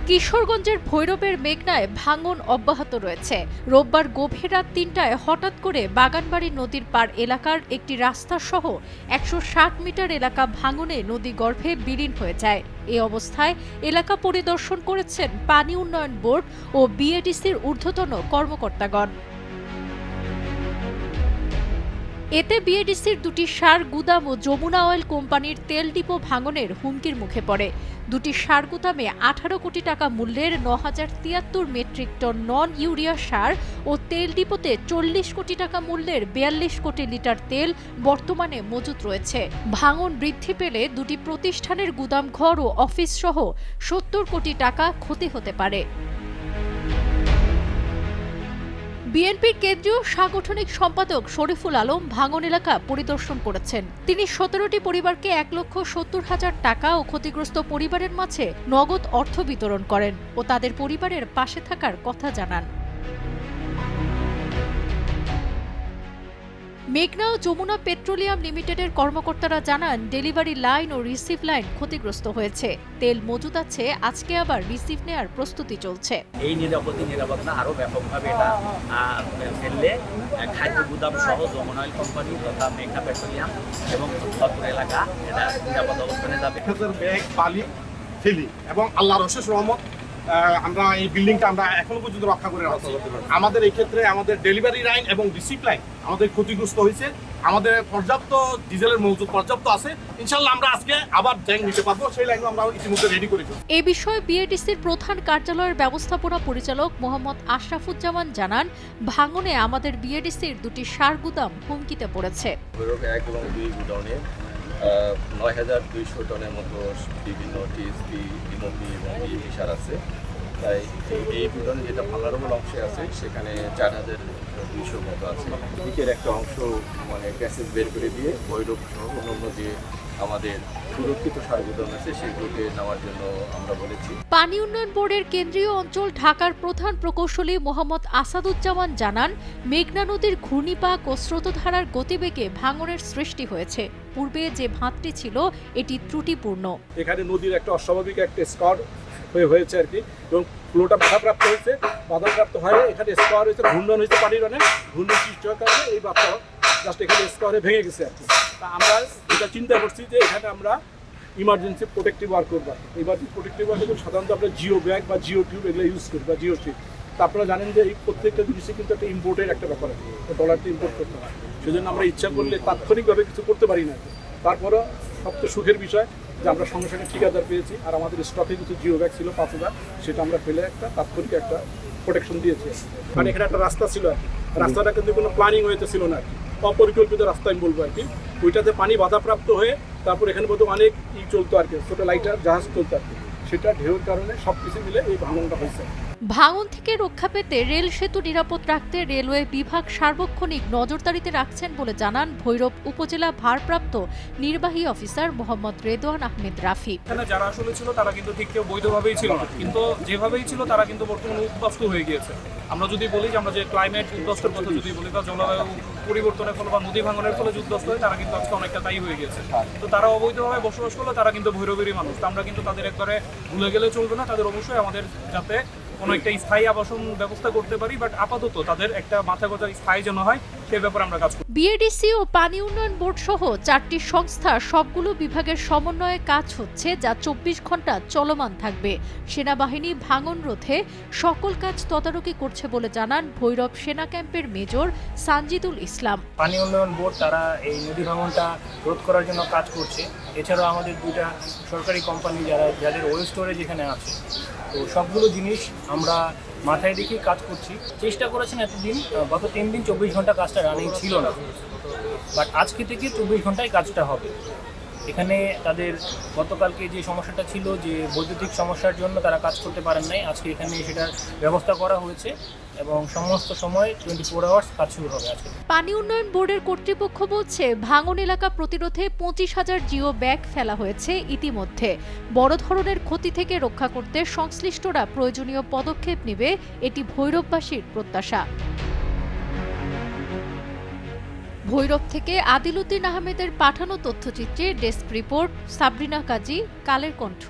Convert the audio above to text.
কিশোরগঞ্জের ভৈরবের মেঘনায় ভাঙন অব্যাহত রয়েছে। রোববার গভীর রাত ৩টায় হঠাৎ করে বাগানবাড়ি নদীর পার এলাকার একটি রাস্তা সহ ১৬০ মিটার এলাকা ভাঙনে নদীগর্ভে বিলীন হয়ে যায়। এ অবস্থায় এলাকা পরিদর্শন করেছেন পানি উন্নয়ন বোর্ড ও বিএডিসির ঊর্ধ্বতন কর্মকর্তাগণ। এতে বিএডিসির দুটি সার গুদাম ও যমুনা অয়েল কোম্পানির তেল ডিপো ভাঙনের হুমকির মুখে পড়ে। দুটি সার গুদামে ১৮ কোটি টাকা মূল্যের ৯,০৭৩ মেট্রিক টন নন ইউরিয়া সার ও তেল ডিপোতে ৪০ কোটি টাকা মূল্যের ৪২ কোটি লিটার তেল বর্তমানে মজুত রয়েছে। ভাঙন বৃদ্ধি পেলে দুটি প্রতিষ্ঠানের গুদামঘর ও অফিস সহ ৭০ কোটি টাকা ক্ষতি হতে পারে। বিএনপির কেন্দ্রীয় সাংগঠনিক সম্পাদক শরীফুল আলম ভাঙন এলাকা পরিদর্শন করেছেন। তিনি ১৭টি পরিবারকে ১,৭০,০০০ টাকা ও ক্ষতিগ্রস্ত পরিবারের মাঝে নগদ অর্থ বিতরণ করেন ও তাদের পরিবারের পাশে থাকার কথা জানান। মেঘনা ও যমুনা পেট্রোলিয়াম লিমিটেডের কর্মকর্তারা জানান, ডেলিভারি লাইন ও রিসিভ লাইন ক্ষতিগ্রস্ত হয়েছে। তেল মজুদ আছে, আজকে আবার রিসিভ নেওয়ার প্রস্তুতি চলছে। এই নিরাপত্তা আরো ব্যাপকভাবে এটা ফেললে খাদ্য গুদাম সহ যমুনা অয়েল কোম্পানি তথা মেঘনা পেট্রোলিয়াম এবং উত্তরপুর এলাকা এটা নিরাপদ অবস্থানে যাবে। ব্যাগ বালি ফেলি এবং আল্লাহর অশেষ রহমত আমরা এই বিল্ডিংটা আমরা এখনো পর্যন্ত রক্ষা করে রাখছি। আমাদের এই ক্ষেত্রে আমাদের ডেলিভারি লাইন এবং রিসিভ লাইন আমাদের ক্ষতিগ্রস্ত হয়েছে। আমাদের পর্যাপ্ত ডিজেলের মজুদ পর্যাপ্ত আছে। ইনশাআল্লাহ আমরা আজকে আবার ট্যাঙ্ক নিতে পারবো, সেই লাইনও আমরা ইতিমধ্যে রেডি করেছি। এ বিষয়ে বিএডিসির প্রধান কার্যালয়ের ব্যবস্থাপনা পরিচালক মোহাম্মদ আশরাফুজ্জামান জানান, ভাঙনে আমাদের বিএডিসির দুটি সার গুদাম হুমকিতে পড়েছে। ১ এবং ২ গুদামে ৯,২০০ টনের মতো বিভিন্ন টিএসপি, ডিমোপি এবং বিএপি সার আছে। তাই এই গুদামে যেটা ভালনারেবল অংশে আছে সেখানে ৪,২০০ মতো আছে। দিকের একটা অংশ মানে গ্যাসেস বের করে দিয়ে ভৈরব সহ অন্যান্য যে আমাদের সুরক্ষিত সার গুদাম আছে সেগুলোকে নেওয়ার জন্য আমরা বলেছি। পানি উন্নয়ন বোর্ডের কেন্দ্রীয় অঞ্চল ঢাকার প্রধান প্রকৌশলী মোহাম্মদ আসাদুজ্জামান জানান, মেঘনা নদীর ঘূর্ণিপাক ও স্রোতধারার গতিবেগে ভাঙনের সৃষ্টি হয়েছে। পূর্বে যে ভাঁজটি ছিল এটি ত্রুটিপূর্ণ। এখানে নদীর একটা অস্বাভাবিক একটা স্কর হয়েছে আর কি, এবং ফ্লোটা বাধাপ্রাপ্ত হয়েছে। বাধাপ্রাপ্ত হয়ে এখানে স্কোয়ার হয়েছে, ঘূর্ণন হয়েছে, পানির অনেক ঘূর্ণন সৃষ্টি হওয়ার কারণে এই বাচ্চা জাস্ট এখানে স্কোয়ারে ভেঙে গেছে আর কি। তা আমরা এটা চিন্তা করছি যে এখানে আমরা ইমার্জেন্সি প্রোটেক্টিভ ওয়ার্ক করবো। ইমার্জেন্সি প্রোটেক্টিভ ওয়ার্ক সাধারণত আমরা জিও ব্যাগ বা জিও টিউব এগুলো ইউজ করি বা জিও টিউব। তা আপনারা জানেন যে এই প্রত্যেকটা জিনিসে কিন্তু একটা ইম্পোর্টের একটা ব্যাপার আছে, ডলারটা ইম্পোর্ট করতে হয়। সেজন্য আমরা ইচ্ছা করলে তাৎক্ষণিকভাবে কিছু করতে পারি না। তারপরও সবচেয়ে সুখের বিষয় যে আমরা সঙ্গে সঙ্গে ঠিকাদার পেয়েছি, আর আমাদের স্টকে কিছু জিও ব্যাগ ছিল ৫,০০০, সেটা আমরা ফেলে একটা তাৎক্ষণিক একটা প্রোটেকশন দিয়েছি। মানে এখানে একটা রাস্তা ছিল আর কি, রাস্তাটা কিন্তু কোনো প্ল্যানিং হয়েতে ছিল না আর কি, অপরিকল্পিত রাস্তা আমি বলবো আর কি। ওইটাতে পানি বাধাপ্রাপ্ত হয়ে তারপর এখানে বোধহয় অনেক চলতো আর কি, ছোটো লাইটার জাহাজ চলতো আর কি, সেটা ঢেউর কারণে সব কিছু মিলে এই ভাঙনটা হয়েছে। ভাঙন থেকে রক্ষা পেতে রেল সেতু নিরাপদ রাখতে রেলওয়ে বিভাগ সার্বক্ষণিক নজরদারিতে রাখছেন বলে জানান ভৈরব উপজেলা ভারপ্রাপ্ত নির্বাহী অফিসার মোহাম্মদ রেদওয়ান আহমেদ রাফি। এখানে যারা আসলে ছিল তারা কিন্তু ঠিক কেউ বৈধভাবেই ছিল না, কিন্তু যেভাবেই ছিল তারা কিন্তু বর্তমানে উদ্বাস্তু হয়ে গিয়েছে। আমরা যদি বলি যে আমরা যে ক্লাইমেট উদ্বাস্তের কথা যদি বলি বা জলবায়ু পরিবর্তনের ফলে বা নদী ভাঙনের ফলে যে উদ্বাস্ত হয় তারা কিন্তু আজকে অনেকটা তাই হয়ে গেছে। তো তারা অবৈধভাবে বসবাস করলো, তারা কিন্তু ভৈরবেরই মানুষ। আমরা কিন্তু তাদের একবারে ভুলে গেলে চলবে না, তাদের অবশ্যই আমাদের যাতে কোনো একটা স্থায়ী আবাসন ব্যবস্থা করতে পারি, বাট আপাতত তাদের একটা মাথা গোঁজা স্থায়ী যেন হয় সে ব্যাপারে আমরা কাজ করি। বিএডিসি ও পানি উন্নয়ন বোর্ড সহ ৪টি সংস্থা সবগুলো বিভাগের সমন্বয়ে কাজ হচ্ছে, যা ২৪ ঘন্টা চলমান থাকবে। সেনাবাহিনী ভাঙন রোধে সকল কাজ তদারকি করছে বলে জানান ভৈরব সেনা ক্যাম্পের মেজর সানজিদুল ইসলাম। পানি উন্নয়ন বোর্ড তারা এই নদী ভাঙনটা রোধ করার জন্য কাজ করছে। এছাড়াও আমাদের দুটা সরকারি কোম্পানি যাদের ওয়েল স্টোরেজ এখানে আছে, তো সবগুলো জিনিস আমরা মাথায় রেখে কাজ করছি। চেষ্টা করেছেন এতদিন, গত ৩ দিন ২৪ ঘন্টা কাজটা রানিং ছিল না, বাট আজকে থেকে ২৪ ঘন্টায় কাজটা হবে। এখানে তাদের গতকালকে যে সমস্যাটা ছিল, যে বৈদ্যুতিক সমস্যার জন্য তারা কাজ করতে পারেন নাই, আজকে এখানে সেটার ব্যবস্থা করা হয়েছে এবং সমস্ত সময় 24 আওয়ার্স কাজ শুরু হবে আজকে। পানি উন্নয়ন বোর্ডের কর্তৃপক্ষ বলছে, ভাঙন এলাকা প্রতিরোধে ২৫,০০০ জিও ব্যাগ ফেলা হয়েছে ইতিমধ্যে। বড় ধরনের ক্ষতি থেকে রক্ষা করতে সংশ্লিষ্টরা প্রয়োজনীয় পদক্ষেপ নেবে, এটি ভৈরববাসীর প্রত্যাশা। ভৈরব থেকে আদিল উদ্দিন আহমেদের পাঠানো তথ্যচিত্রে ডেস্ক রিপোর্ট, সাবরিনা কাজী, কালের কণ্ঠ।